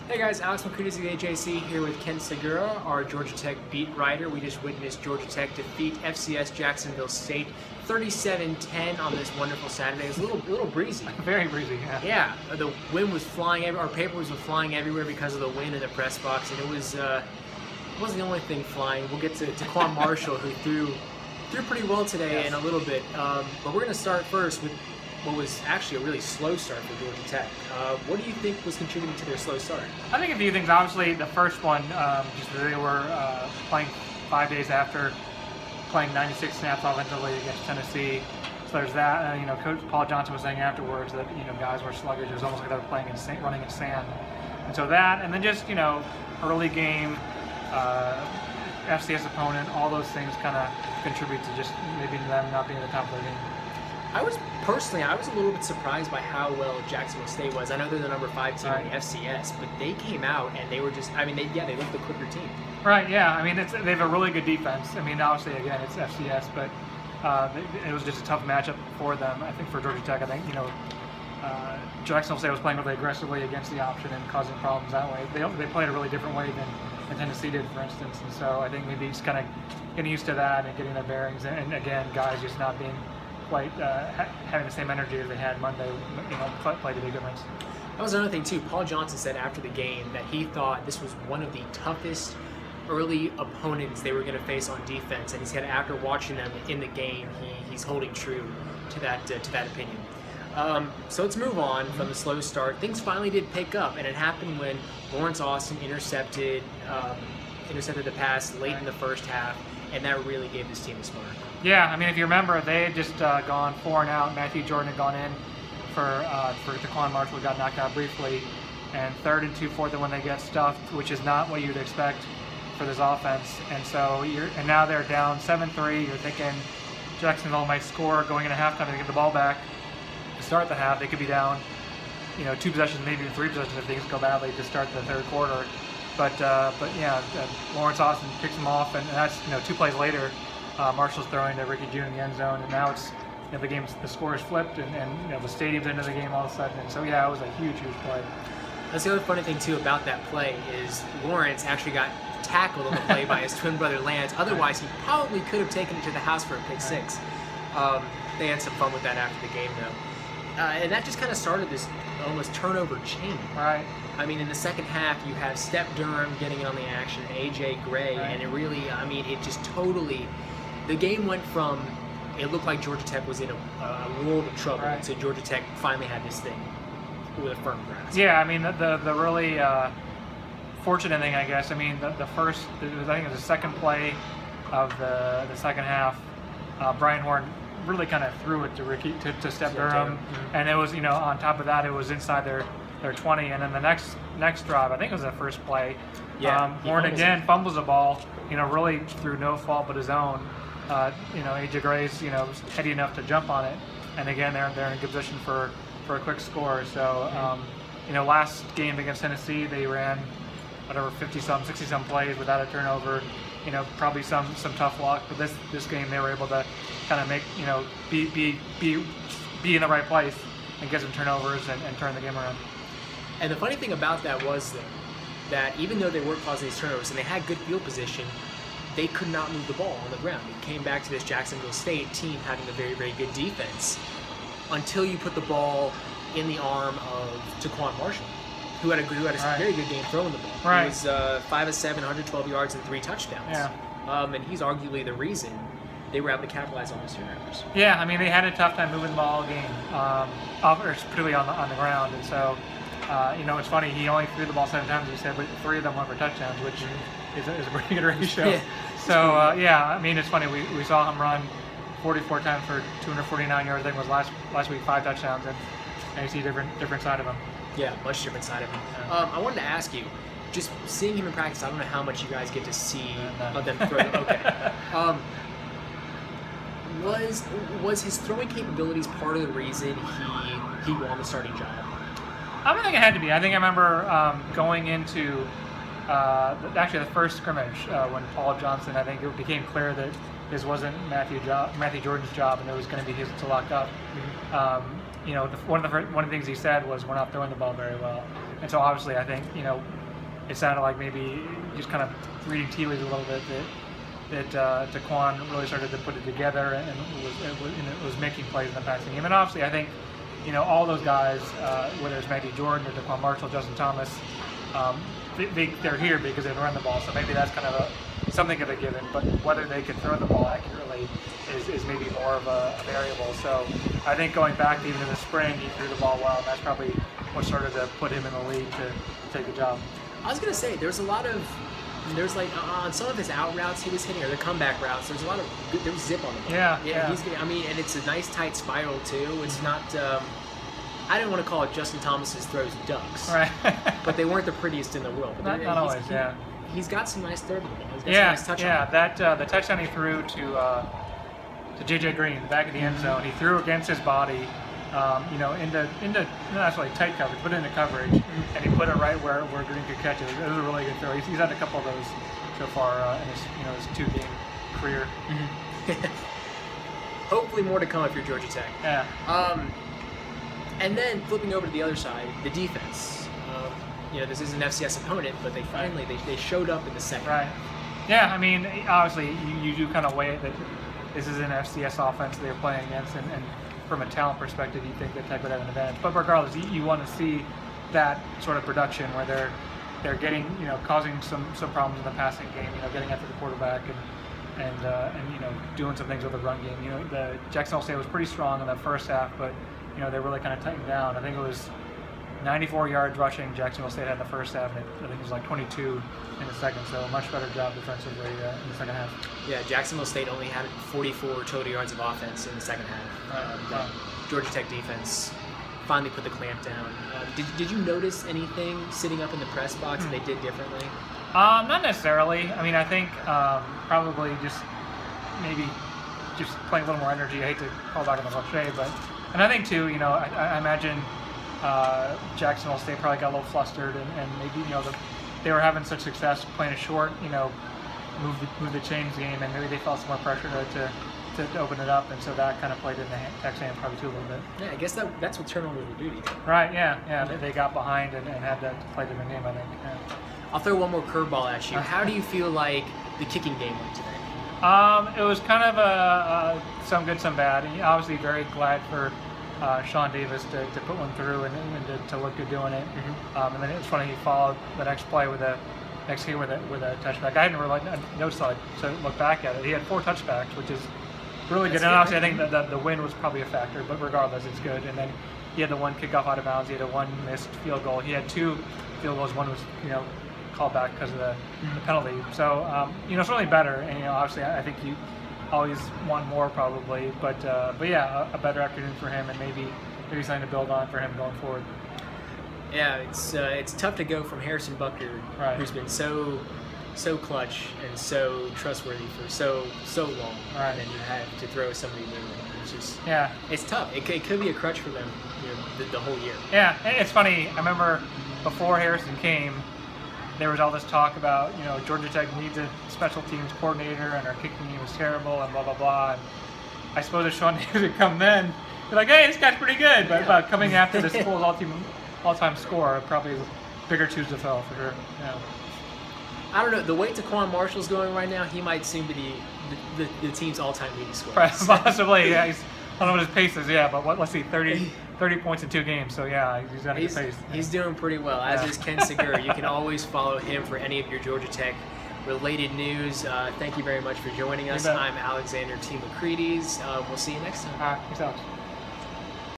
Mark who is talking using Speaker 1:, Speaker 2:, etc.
Speaker 1: Hey guys, Alex Makrides of AJC here with Ken Sugiura, our Georgia Tech beat writer. We just witnessed Georgia Tech defeat FCS Jacksonville State 37-10 on this wonderful Saturday. It was a little breezy.
Speaker 2: Very breezy, yeah.
Speaker 1: Yeah, the wind was flying, our papers were flying everywhere because of the wind in the press box, and it wasn't the only thing flying. We'll get to Daquan Marshall, who threw pretty well today in a little bit. But we're going to start first with what was actually a really slow start for Georgia Tech. What do you think was contributing to their slow start?
Speaker 2: I think a few things. Obviously, the first one, just that they were playing 5 days after playing 96 snaps offensively against Tennessee. So there's that. Coach Paul Johnson was saying afterwards that guys were sluggish. It was almost like they were playing running in sand. And so that, and then just early game, FCS opponent, all those things kind of contribute to just maybe them not being at the top of their game.
Speaker 1: I was a little bit surprised by how well Jacksonville State was. I know they're the number 5 team in the FCS, but they came out and they were just, they looked the quicker team.
Speaker 2: Right, yeah. they have a really good defense. Obviously, again, it's FCS, but it was just a tough matchup for them. I think for Georgia Tech, Jacksonville State was playing really aggressively against the option and causing problems that way. They played a really different way than Tennessee did, for instance. And so I think maybe just kind of getting used to that and getting their bearings. And again, guys just not being quite having the same energy as they had Monday, played a big difference.
Speaker 1: That was another thing too. Paul Johnson said after the game that he thought this was one of the toughest early opponents they were going to face on defense, and he said after watching them in the game, he's holding true to that opinion. So let's move on from the slow start. Things finally did pick up, and it happened when Lawrence Austin intercepted the pass late in the first half, and that really gave this team a spark.
Speaker 2: Yeah, if you remember, they had just gone 4 and out. Matthew Jordan had gone in for Daquan Marshall, got knocked out briefly, and 3rd and 2, 4th and 1 they get stuffed, which is not what you'd expect for this offense. And so now they're down 7-3. You're thinking Jacksonville might score going into halftime. They get the ball back to start the half. They could be down, 2 possessions, maybe even 3 possessions if things go badly to start the third quarter. But Lawrence Austin picks them off, and that's 2 plays later. Marshall's throwing to Ricky June in the end zone, and now it's the score is flipped, and the stadium's into the game all of a sudden. And so it was a huge play.
Speaker 1: That's the other funny thing too about that play is Lawrence actually got tackled on the play by his twin brother Lance. Otherwise, he probably could have taken it to the house for a pick six. They had some fun with that after the game though, and that just kind of started this almost turnover chain.
Speaker 2: Right.
Speaker 1: In the second half, you have Step Durham getting on the action, AJ Gray, and it really, it just totally. The game went from, it looked like Georgia Tech was in a world of trouble, so Georgia Tech finally had this thing with a firm grasp.
Speaker 2: Yeah, the really fortunate thing, I guess, the first, I think it was the second play of the second half, Brian Horn really kind of threw it to Ricky, to Step Durham, and it was, on top of that, it was inside their 20, and then the next drive, I think it was the first play, Horn again fumbles the ball, really through no fault but his own. AJ Gray's, heady enough to jump on it, and again they're in a good position for a quick score. So, last game against Tennessee, they ran whatever 50-some, 60-some plays without a turnover. Probably some tough luck, but this game they were able to kind of make be in the right place and get some turnovers and turn the game around.
Speaker 1: And the funny thing about that was that even though they were causing these turnovers and they had good field position, they could not move the ball on the ground. It came back to this Jacksonville State team having a very, very good defense until you put the ball in the arm of Daquan Marshall, who had a very good game throwing the ball. He was 5 of 7, 112 yards and 3 touchdowns.
Speaker 2: Yeah.
Speaker 1: And he's arguably the reason they were able to capitalize on those turnovers.
Speaker 2: Yeah, they had a tough time moving the ball all game, particularly on the ground. And so, it's funny, he only threw the ball 7 times, he said, but 3 of them went for touchdowns, which is a pretty good ratio.
Speaker 1: Yeah.
Speaker 2: So, it's funny, we saw him run 44 times for 249 yards. I think it was last week, 5 touchdowns, and you see a different side of him.
Speaker 1: Yeah, much different side of him. I wanted to ask you, just seeing him in practice, I don't know how much you guys get to see of them throw. Okay. Was his throwing capabilities part of the reason he won the starting job?
Speaker 2: I think it had to be. I remember going into actually the first scrimmage when Paul Johnson, I think it became clear that this wasn't Matthew Jordan's job, and it was going to be his to lock up. One of the things he said was, "We're not throwing the ball very well," And so obviously I think, it sounded like maybe just kind of reading tea leaves a little bit that Daquan really started to put it together and it was making plays in the passing game. And obviously I think, all those guys, whether it's Matthew Jordan or Daquan Marshall, Justin Thomas, they're here because they run the ball. So maybe that's kind of something of a given. But whether they can throw the ball accurately is maybe more of a variable. So I think going back to even in the spring, he threw the ball well. And that's probably what started to put him in the lead to take the job.
Speaker 1: I was going to say, there's like on some of his out routes he was hitting, or the comeback routes, there was zip on the ball.
Speaker 2: Yeah.
Speaker 1: And it's a nice tight spiral too. It's not, I didn't want to call it Justin Thomas's throws ducks.
Speaker 2: Right.
Speaker 1: But they weren't the prettiest in the world.
Speaker 2: Not always, yeah.
Speaker 1: He's got some nice throw to the ball. He's got some nice touch on
Speaker 2: that the touchdown he threw to JJ Green, the back of the end zone, he threw against his body, into not necessarily tight coverage, but into coverage, and he put it right where Green could catch it. It was a really good throw. He's had a couple of those so far in his 2-game career.
Speaker 1: Hopefully more to come if you're Georgia Tech.
Speaker 2: Yeah.
Speaker 1: And then flipping over to the other side, the defense. This is an FCS opponent, but they finally they showed up in the second.
Speaker 2: Right. Yeah. I mean, obviously you do kind of weigh it that this is an FCS offense they're playing against, and from a talent perspective, you think that Tech would have an advantage. But regardless, you want to see that sort of production where they're getting, causing some problems in the passing game, getting after the quarterback and doing some things with the run game. The Jacksonville State was pretty strong in that first half, but they really kind of tightened down. I think it was 94 yards rushing Jacksonville State had in the first half, and I think it was like 22 in the second, so a much better job defensively in the second half.
Speaker 1: Yeah, Jacksonville State only had 44 total yards of offense in the second half. Georgia Tech defense finally put the clamp down. Did you notice anything sitting up in the press box that they did differently?
Speaker 2: Not necessarily. I mean, I think probably just maybe just playing a little more energy. I hate to call back on the cliche, and I think too, I imagine Jacksonville State probably got a little flustered, and maybe they were having such success playing a short, move the chains game, and maybe they felt some more pressure to open it up, and so that kind of played in the Tech's hand probably too a little bit.
Speaker 1: Yeah, I guess that's what turnovers will do to you.
Speaker 2: Right. Yeah. They got behind and had to play to their game, I think. Yeah.
Speaker 1: I'll throw one more curveball at you. How do you feel like the kicking game went today?
Speaker 2: It was kind of some good, some bad. And obviously, very glad for Sean Davis to put one through and to look good doing it. And then it was funny, he followed the next play with a touchback. I hadn't really noticed that, so look back at it. He had 4 touchbacks, which is really good. And obviously, I think the win was probably a factor, but regardless, it's good. And then he had the one kickoff out of bounds. He had a 1 missed field goal. He had 2 field goals. One was called back because of the penalty. So it's really better. And obviously, I think you always want more probably. But yeah, a better afternoon for him, and maybe something to build on for him going forward.
Speaker 1: Yeah, it's tough to go from Harrison Buckner, who's been so clutch and so trustworthy for so long, and then you have to throw somebody new. It's just it's tough. It could be a crutch for them the whole year.
Speaker 2: Yeah, it's funny. I remember before Harrison came, there was all this talk about Georgia Tech needs a special teams coordinator and our kicking game is terrible and blah blah blah. And I suppose if Sean Davis had come then, you're like, hey, this guy's pretty good. But coming after the school's all-time scorer, probably bigger shoes to fill for sure. Yeah.
Speaker 1: I don't know. The way Daquan Marshall's going right now, he might soon be the team's all-time leading scorer.
Speaker 2: Possibly, yeah. I don't know what his pace is, but let's see, 30 points in 2 games. So yeah, he's got a good pace.
Speaker 1: He's doing pretty well, as is Ken Sugiura. You can always follow him for any of your Georgia Tech related news. Thank you very much for joining us. I'm Alexander T. Makrides. We'll see you next time.
Speaker 2: Thanks, Alex.